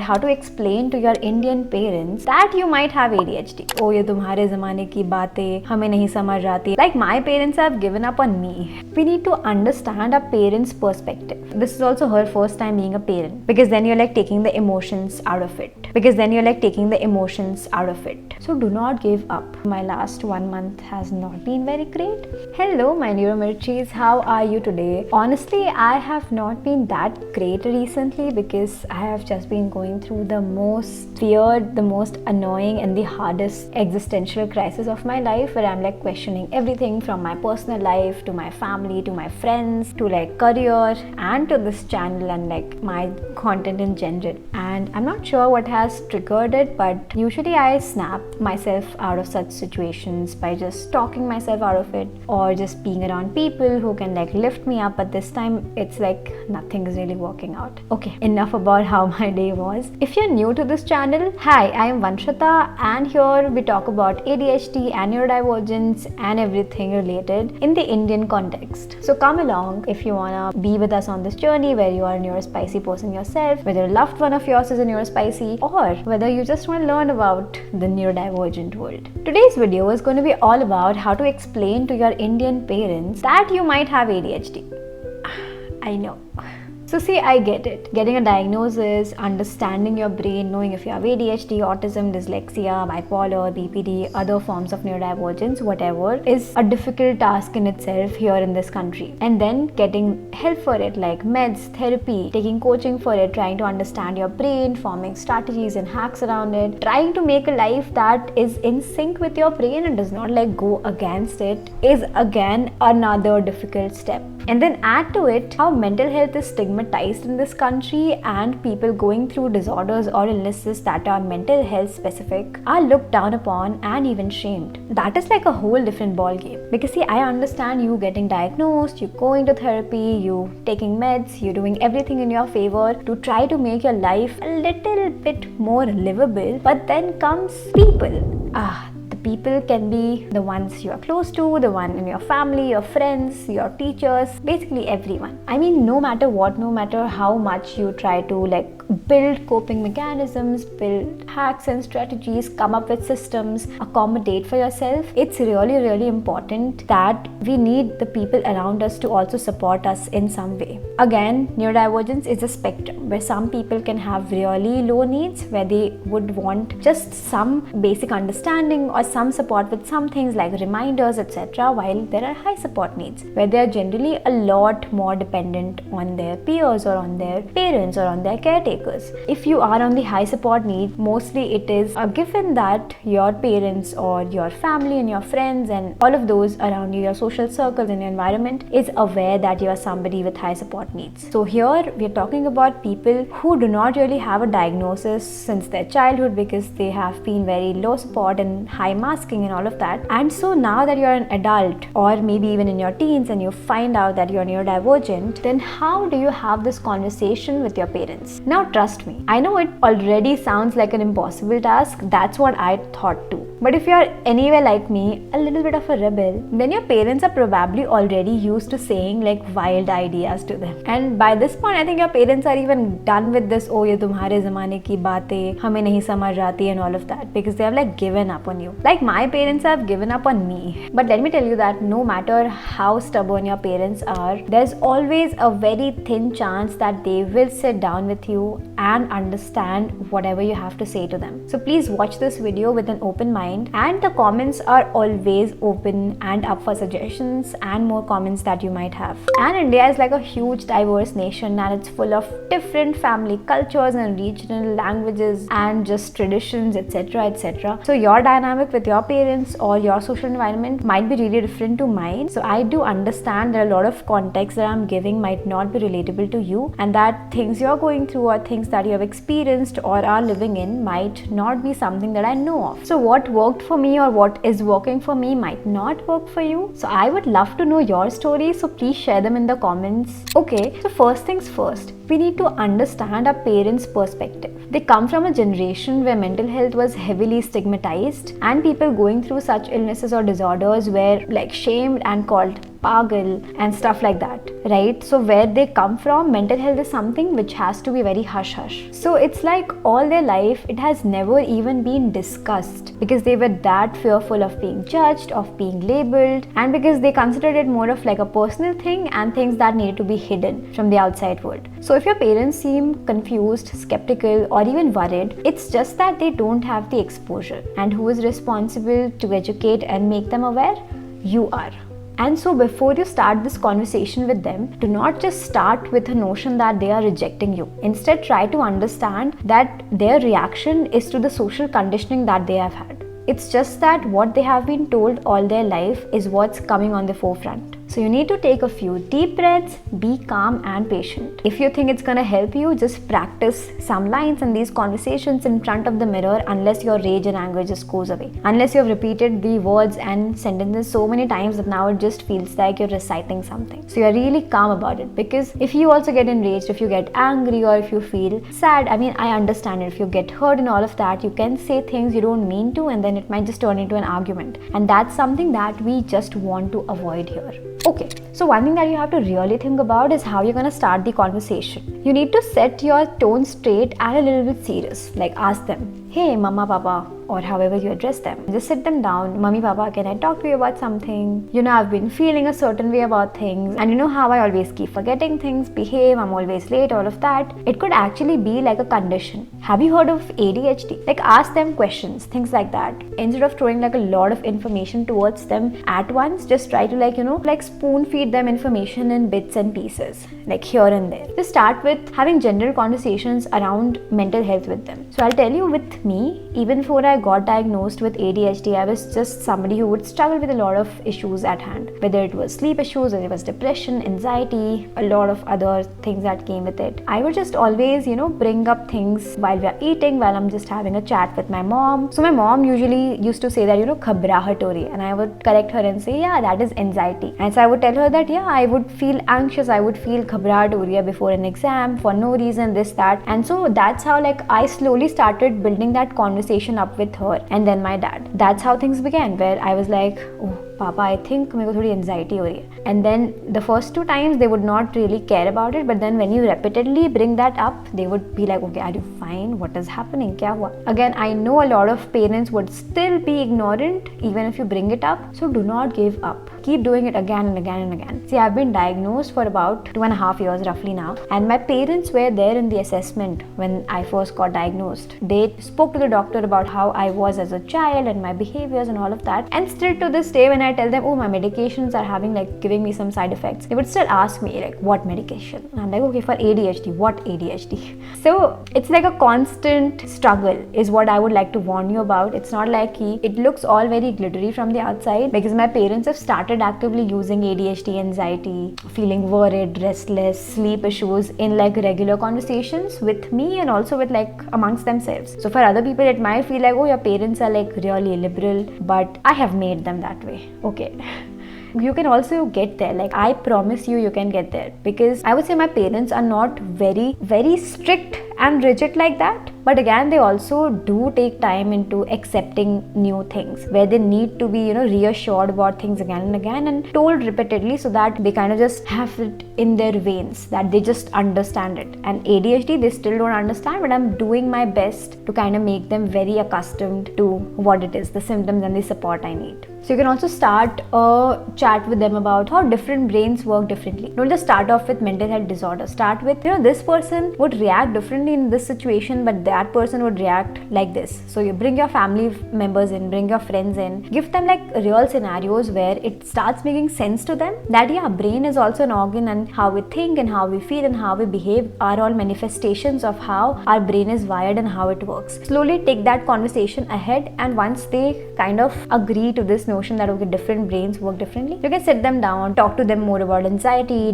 how to explain to your Indian parents that you might have ADHD. Oh, ये तुम्हारे ज़माने की बातें हमें नहीं समझ आती. Like my parents have given up on me. We need to understand our parents' perspective. This is also her first time being a parent, because then you're like taking the emotions out of it. So do not give up. My last 1 month has not been very great. Hello, my neuromirchis. How are you today? Honestly, I have not been that great recently because I have just been going through the most weird, the most annoying and the hardest existential crisis of my life, where I'm like questioning everything from my personal life to my family to my friends to like career and to this channel and like my content in general. And I'm not sure what has triggered it, but usually I snap myself out of such situations by just talking myself out of it or just being around people who can like lift me up. But this time it's like nothing is really working out. Okay, enough about how my day was. If you're new to this channel, hi, I am Vanshata, and here we talk about ADHD and neurodivergence and everything related in the Indian context. So come along if you wanna be with us on this journey, where you are a neurospicy person yourself, whether a loved one of yours is a neurospicy, or whether you just want to learn about the neurodivergent world. Today's video is going to be all about how to explain to your Indian parents that you might have ADHD. I know. So see, I get it. Getting a diagnosis, understanding your brain, knowing if you have ADHD, autism, dyslexia, bipolar, BPD, other forms of neurodivergence, whatever, is a difficult task in itself here in this country. And then getting help for it, like meds, therapy, taking coaching for it, trying to understand your brain, forming strategies and hacks around it, trying to make a life that is in sync with your brain and does not like go against it, is again another difficult step. And then add to it how mental health is stigmatized in this country, and people going through disorders or illnesses that are mental health specific are looked down upon and even shamed. That is like a whole different ball game. Because see, I understand you getting diagnosed, you going to therapy, you taking meds, you doing everything in your favor to try to make your life a little bit more livable. But then comes people. People can be the ones you are close to, the one in your family, your friends, your teachers, basically everyone. I mean, no matter what, no matter how much you try to like build coping mechanisms, build hacks and strategies, come up with systems, accommodate for yourself, it's really important that we need the people around us to also support us in some way. Again, neurodivergence is a spectrum where some people can have really low needs, where they would want just some basic understanding or some support with some things like reminders, etc., while there are high support needs where they are generally a lot more dependent on their peers or on their parents or on their caretakers. If you are on the high support need, mostly it is a given that your parents or your family and your friends and all of those around you, your social circles and your environment, is aware that you are somebody with high support needs. So here we are talking about people who do not really have a diagnosis since their childhood because they have been very low support and high masking and all of that. And so now that you're an adult or maybe even in your teens and you find out that you're neurodivergent, then how do you have this conversation with your parents? Now trust me, I know it already sounds like an impossible task. That's what I thought too. But if you're anywhere like me, a little bit of a rebel, then your parents are probably already used to saying like wild ideas to them. And by this point, I think your parents are even done with this, oh, ye tumhare zamane ki baatein hame nahi samajh aati and all of that, because they have like given up on you. Like my parents have given up on me. But let me tell you that no matter how stubborn your parents are, there's always a very thin chance that they will sit down with you and understand whatever you have to say to them. So please watch this video with an open mind, and the comments are always open and up for suggestions and more comments that you might have. And India is like a huge diverse nation, and it's full of different family cultures and regional languages and just traditions, etc. So your dynamic with your parents or your social environment might be really different to mine. So I do understand that a lot of context that I'm giving might not be relatable to you, and that things you're going through or things that you have experienced or are living in might not be something that I know of. So what worked for me or what is working for me might not work for you. So I would love to know your stories, so please share them in the comments. Okay, so first things first, we need to understand our parents' perspective. They come from a generation where mental health was heavily stigmatized, and people going through such illnesses or disorders were like shamed and called pagal and stuff like that, right? So where they come from, mental health is something which has to be very hush hush. So it's like all their life it has never even been discussed because they were that fearful of being judged, of being labeled, and because they considered it more of like a personal thing and things that needed to be hidden from the outside world. So if your parents seem confused, skeptical, or even worried, it's just that they don't have the exposure. And who is responsible to educate and make them aware? You are. And so before you start this conversation with them, do not just start with a notion that they are rejecting you. Instead, try to understand that their reaction is to the social conditioning that they have had. It's just that what they have been told all their life is what's coming on the forefront. So you need to take a few deep breaths, be calm and patient. If you think it's gonna help you, just practice some lines in these conversations in front of the mirror unless your rage and anger just goes away. Unless you've repeated the words and sentences so many times that now it just feels like you're reciting something. So you're really calm about it, because if you also get enraged, if you get angry or if you feel sad, I mean, I understand it. If you get hurt and all of that, you can say things you don't mean to, and then it might just turn into an argument. And that's something that we just want to avoid here. Okay, so one thing that you have to really think about is how you're going to start the conversation. You need to set your tone straight and a little bit serious. Like ask them, hey mama, papa, or however you address them. Just sit them down. Mummy, papa, can I talk to you about something? You know, I've been feeling a certain way about things, and you know how I always keep forgetting things, behave, I'm always late, all of that. It could actually be like a condition. Have you heard of ADHD? Like ask them questions, things like that. Instead of throwing like a lot of information towards them at once, just try to like spoon feed them information in bits and pieces, like here and there. Just start with having general conversations around mental health with them. So I'll tell you, with me, even before I got diagnosed with ADHD, I was just somebody who would struggle with a lot of issues at hand, whether it was sleep issues, whether it was depression, anxiety, a lot of other things that came with it. I would just always, bring up things while we are eating, while I'm just having a chat with my mom. So my mom usually used to say that, ghabrahat ho rahi hai, and I would correct her and say, yeah, that is anxiety. And so I would tell her that, yeah, I would feel anxious, I would feel ghabrahat ho rahi hai before an exam for no reason, this, that. And so that's how I slowly started building that conversation up with her and then my dad. That's how things began, where I was like, oh Papa, I think मेरे को थोड़ी anxiety हो रही है. And then the first 2 times they would not really care about it, but then when you repeatedly bring that up, they would be like, okay, are you fine? What is happening? क्या हुआ? Again, I know a lot of parents would still be ignorant even if you bring it up. So do not give up. Keep doing it again and again and again. See, I've been diagnosed for about 2.5 years roughly now, and my parents were there in the assessment when I first got diagnosed. They spoke to the doctor about how I was as a child and my behaviors and all of that. And still to this day, when I tell them, oh, my medications are giving me some side effects, they would still ask me what medication? And I'm like, okay, for ADHD, what ADHD? So it's like a constant struggle is what I would like to warn you about. It's not like it looks all very glittery from the outside, because my parents have started actively using ADHD, anxiety, feeling worried, restless, sleep issues in regular conversations with me and also with amongst themselves. So for other people it might feel like, oh, your parents are really liberal, but I have made them that way. Okay. You can also get there. I promise you can get there, because I would say my parents are not very, very strict and rigid like that. But again, they also do take time into accepting new things, where they need to be, reassured about things again and again and told repeatedly, so that they kind of just have it in their veins, that they just understand it. And ADHD, they still don't understand, but I'm doing my best to kind of make them very accustomed to what it is, the symptoms and the support I need. So you can also start a chat with them about how different brains work differently. Don't just start off with mental health disorder. Start with, this person would react differently in this situation, but that person would react like this. So you bring your family members in, bring your friends in, give them real scenarios where it starts making sense to them that brain is also an organ, and how we think and how we feel and how we behave are all manifestations of how our brain is wired and how it works. Slowly take that conversation ahead, and once they kind of agree to this notion that okay, different brains work differently, you can sit them down, talk to them more about anxiety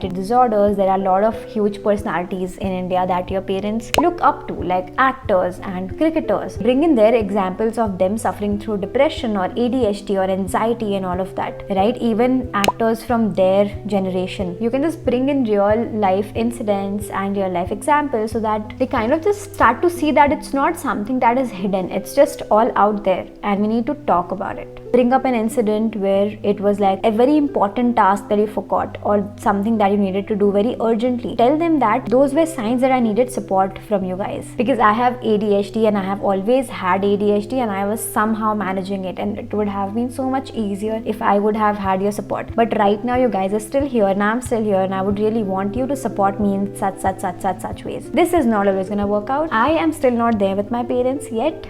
disorders. There are a lot of huge personalities in India that your parents look up to, like actors and cricketers. Bring in their examples of them suffering through depression or ADHD or anxiety and all of that, right? Even actors from their generation. You can just bring in real life incidents and real life examples, so that they kind of just start to see that it's not something that is hidden. It's just all out there and we need to talk about it. bring up an incident where it was like a very important task that you forgot or something that you needed to do very urgently, tell them that those were signs that I needed support from you guys, because I have ADHD and I have always had ADHD and I was somehow managing it, and it would have been so much easier if I would have had your support. But right now you guys are still here and I'm still here, and I would really want you to support me in such ways. This is not always gonna work out. I am still not there with my parents yet.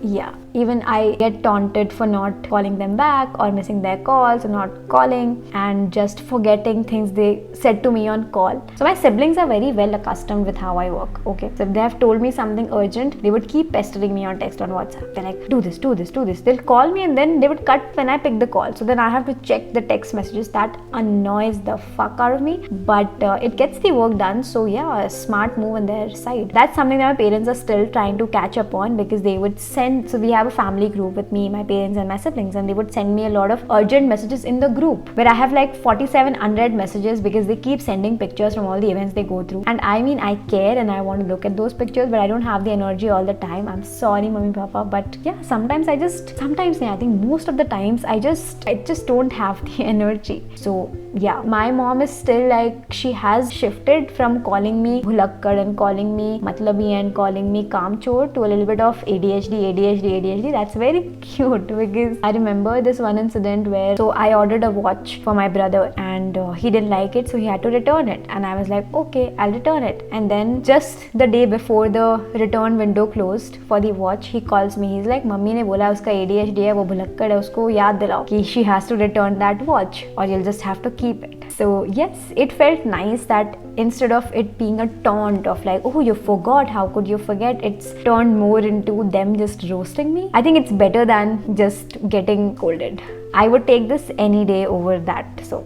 Yeah, even I get taunted for not calling them back or missing their calls or not calling and just forgetting things they said to me on call. So my siblings are very well accustomed with how I work. Okay, so if they have told me something urgent, they would keep pestering me on text, on WhatsApp. They're like, do this. They'll call me and then they would cut when I pick the call. So then I have to check the text messages. That annoys the fuck out of me, but it gets the work done. So yeah, a smart move on their side. That's something that my parents are still trying to catch up on, because they would send, so we have a family group with me, my parents and my siblings, and they would send me a lot of urgent messages in the group where I have like 47 unread messages because they keep sending pictures from all the events they go through. And I mean, I care and I want to look at those pictures, but I don't have the energy all the time. I'm sorry, mommy, papa, but yeah, sometimes I think most of the times I just don't have the energy. So yeah, my mom is still like, she has shifted from calling me bhulakkad and calling me matlabi and calling me kamchor to a little bit of ADHD. That's very cute, because I remember this one incident where, so I ordered a watch for my brother and he didn't like it, so he had to return it, and I was like, okay, I'll return it. And then just the day before the return window closed for the watch, he calls me. He's like, mummy ne bola uska ADHD hai, wo bhulakkad hai, usko yaad dilao ki she has to return that watch or you'll just have to keep it. So yes, it felt nice that instead of it being a taunt of like, oh, you forgot, how could you forget, it's turned more into them just roasting me. I think it's better than just getting scolded. I would take this any day over that. So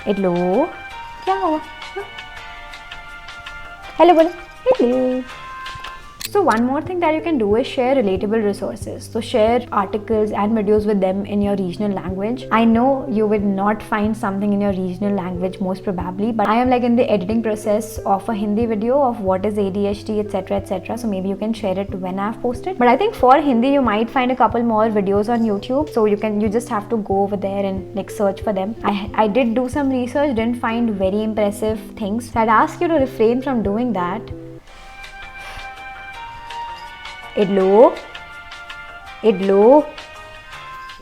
hello, kya hua? Hello, bolo. Hello. So one more thing that you can do is share relatable resources. So share articles and videos with them in your regional language. I know you will not find something in your regional language most probably, but I am like in the editing process of a Hindi video of what is ADHD, etc. So maybe you can share it when I've posted. But I think for Hindi you might find a couple more videos on YouTube. So you just have to go over there and like search for them. I did do some research, didn't find very impressive things. So I'd ask you to refrain from doing that. Hello.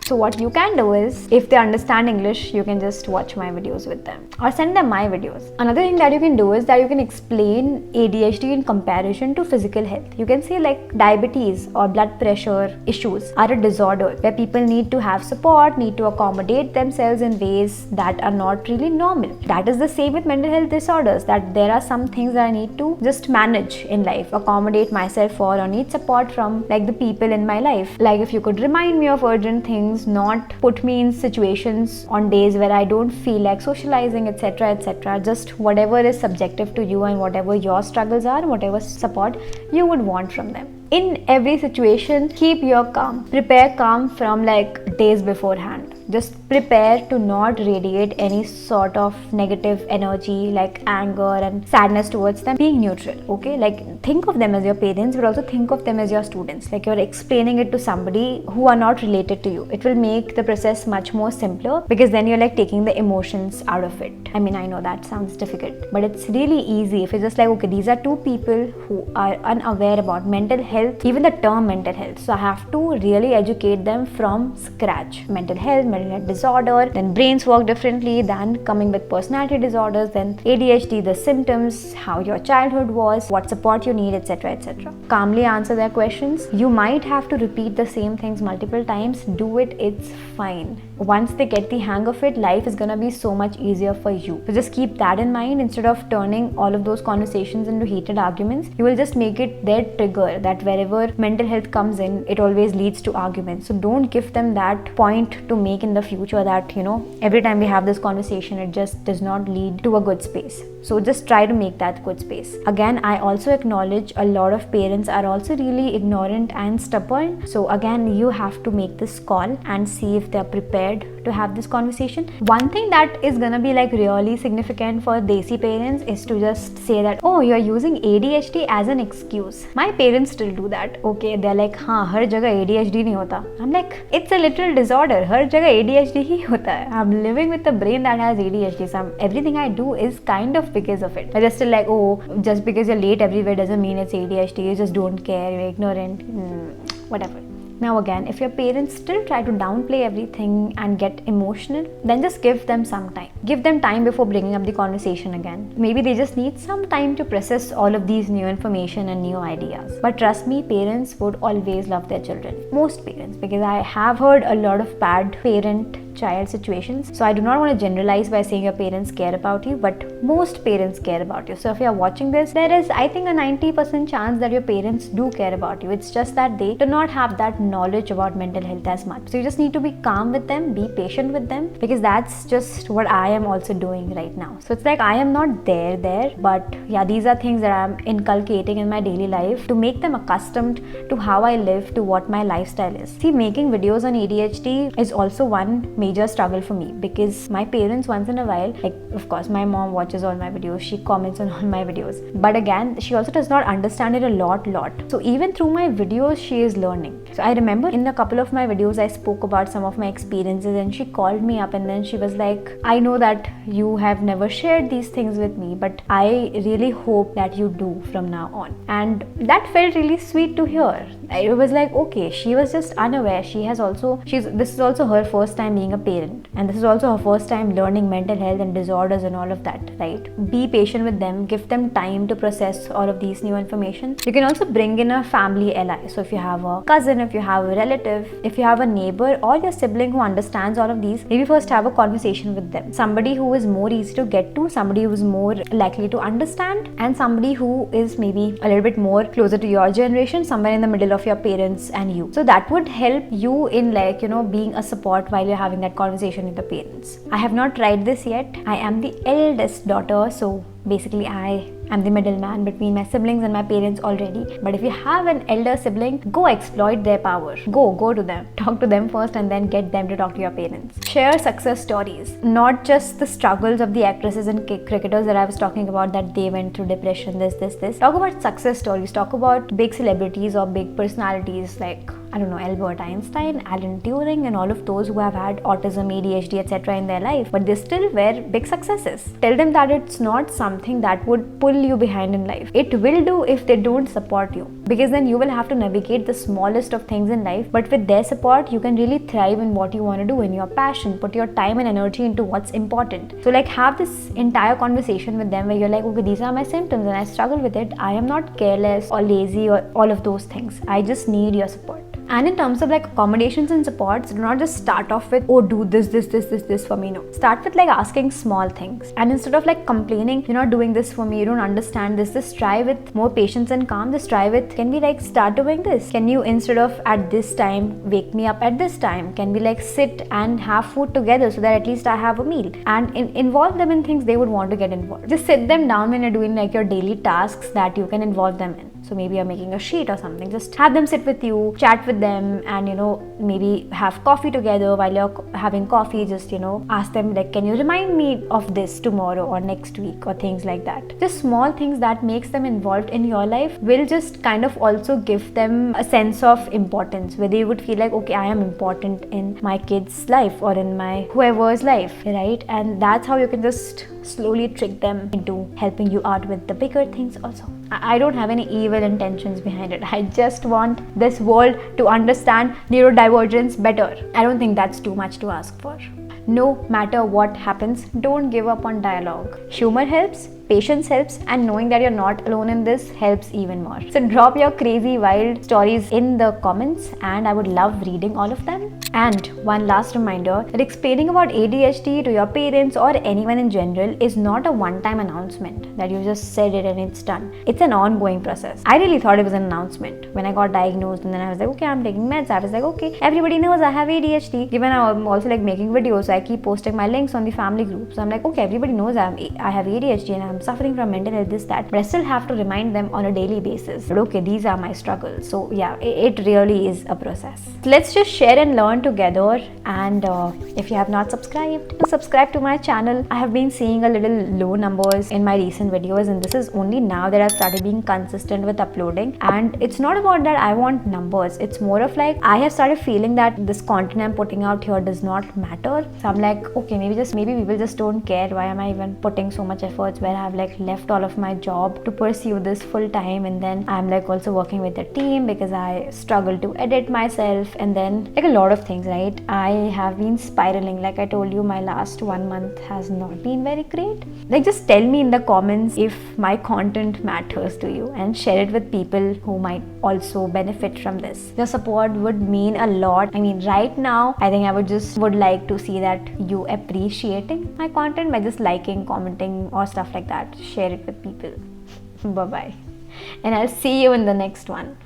So what you can do is, if they understand English, you can just watch my videos with them or send them my videos. Another thing that you can do is that you can explain ADHD in comparison to physical health. You can say like diabetes or blood pressure issues are a disorder where people need to have support, need to accommodate themselves in ways that are not really normal. That is the same with mental health disorders, that there are some things that I need to just manage in life, accommodate myself for, or need support from like the people in my life. Like if you could remind me of urgent things, not put me in situations on days where I don't feel like socializing, etc. Just whatever is subjective to you and whatever your struggles are, whatever support you would want from them. In every situation, keep your calm. Prepare calm from like days beforehand. Just prepare to not radiate any sort of negative energy like anger and sadness towards them. Being neutral, okay? Like think of them as your parents, but also think of them as your students. Like you're explaining it to somebody who are not related to you. It will make the process much more simpler, because then you're like taking the emotions out of it. I mean, I know that sounds difficult, but it's really easy if it's just like, okay, these are two people who are unaware about mental health, even the term mental health. So I have to really educate them from scratch. Mental health disorder, then brains work differently, then coming with personality disorders, then ADHD, the symptoms, how your childhood was, what support you need, etc. Calmly answer their questions. You might have to repeat the same things multiple times. Do it, it's fine. Once they get the hang of it, life is gonna be so much easier for you. So just keep that in mind. Instead of turning all of those conversations into heated arguments, you will just make it their trigger that wherever mental health comes in, it always leads to arguments. So don't give them that point to make in the future that, you know, every time we have this conversation, it just does not lead to a good space. So just try to make that good space. Again, I also acknowledge a lot of parents are also really ignorant and stubborn. So again, you have to make this call and see if they're prepared scared to have this conversation. One thing that is gonna be like really significant for desi parents is to just say that, oh, you're using ADHD as an excuse. My parents still do that. Okay, they're like, हाँ, हर जगह ADHD नहीं होता. I'm like, it's a literal disorder. हर जगह ADHD ही होता है. I'm living with a brain that has ADHD. So everything I do is kind of because of it. But they're still like, oh, just because you're late everywhere doesn't mean it's ADHD. You just don't care. You're ignorant. Whatever. Now again, if your parents still try to downplay everything and get emotional, then just give them some time. Give them time before bringing up the conversation again. Maybe they just need some time to process all of these new information and new ideas. But trust me, parents would always love their children. Most parents, because I have heard a lot of bad parent-child situations. So I do not want to generalize by saying your parents care about you, but most parents care about you. So if you're watching this, there is, I think, a 90% chance that your parents do care about you. It's just that they do not have that knowledge about mental health as much. So you just need to be calm with them, be patient with them, because that's just what I am also doing right now. So it's like I am not there, but yeah, these are things that I'm inculcating in my daily life to make them accustomed to how I live, to what my lifestyle is. See, making videos on ADHD is also one major struggle for me, because my parents once in a while, like, of course my mom watches all my videos, she comments on all my videos, but again she also does not understand it a lot. So even through my videos she is learning. So I remember in a couple of my videos I spoke about some of my experiences, and she called me up and then she was like, I know that you have never shared these things with me, but I really hope that you do from now on. And that felt really sweet to hear. It was like, okay, she was just unaware. This is also her first time being a parent, and this is also her first time learning mental health and disorders and all of that, right? Be patient with them, give them time to process all of these new information. You can also bring in a family ally. So if you have a cousin, if you have a relative, if you have a neighbor or your sibling who understands all of these, maybe first have a conversation with them. Somebody who is more easy to get to, somebody who is more likely to understand, and somebody who is maybe a little bit more closer to your generation, somewhere in the middle of your parents and you. So that would help you in, like, being a support while you're having that conversation with the parents. I have not tried this yet. I am the eldest daughter, so basically I am the middleman between my siblings and my parents already. But if you have an elder sibling, go exploit their power. Go to them. Talk to them first and then get them to talk to your parents. Share success stories. Not just the struggles of the actresses and cricketers that I was talking about, that they went through depression, this. Talk about success stories. Talk about big celebrities or big personalities like, I don't know, Albert Einstein, Alan Turing, and all of those who have had autism, ADHD, etc. in their life, but they still were big successes. Tell them that it's not something that would pull you behind in life. It will do if they don't support you, because then you will have to navigate the smallest of things in life, but with their support, you can really thrive in what you want to do, in your passion, put your time and energy into what's important. So like, have this entire conversation with them where you're like, okay, these are my symptoms and I struggle with it. I am not careless or lazy or all of those things. I just need your support. And in terms of like accommodations and supports, do not just start off with, oh, do this for me. No. Start with like asking small things. And instead of like complaining, you're not doing this for me, you don't understand this, just try with more patience and calm. Just try with, can we like start doing this? Can you, instead of at this time, wake me up at this time? Can we like sit and have food together so that at least I have a meal? And involve them in things they would want to get involved. Just sit them down when you're doing like your daily tasks that you can involve them in. So maybe you're making a sheet or something. Just have them sit with you, chat with them, and maybe have coffee together. While you're having coffee, just ask them like, can you remind me of this tomorrow or next week, or things like that. Just small things that makes them involved in your life will just kind of also give them a sense of importance, where they would feel like, okay, I am important in my kid's life or in my whoever's life, right? And that's how you can just slowly trick them into helping you out with the bigger things also. I don't have any evil intentions behind it. I just want this world to understand neurodivergence better. I don't think that's too much to ask for. No matter what happens, don't give up on dialogue. Humor helps, patience helps, and knowing that you're not alone in this helps even more. So drop your crazy wild stories in the comments, and I would love reading all of them. And one last reminder that explaining about ADHD to your parents or anyone in general is not a one-time announcement that you just said it and it's done. It's an ongoing process. I really thought it was an announcement when I got diagnosed, and then I was like, okay, I'm taking meds. I was like, okay, everybody knows I have ADHD. Given I'm also like making videos, so I keep posting my links on the family group. So I'm like, okay, everybody knows I have ADHD and I'm suffering from mental health, this, that, but I still have to remind them on a daily basis that, okay, these are my struggles. So yeah, it really is a process. Let's just share and learn on together. And if you have not subscribed, do subscribe to my channel. I have been seeing a little low numbers in my recent videos, and this is only now that I've started being consistent with uploading. And it's not about that I want numbers, it's more of like I have started feeling that this content I'm putting out here does not matter. So I'm like, okay, maybe people just don't care. Why am I even putting so much efforts where I've like left all of my job to pursue this full time, and then I'm like also working with a team because I struggle to edit myself, and then like a lot of things, right? I have been spiraling. Like I told you, my last 1 month has not been very great. Like just tell me in the comments if my content matters to you and share it with people who might also benefit from this. Your support would mean a lot. I mean, right now I think I would like to see that you appreciating my content by just liking, commenting or stuff like that. Share it with people. Bye bye, and I'll see you in the next one.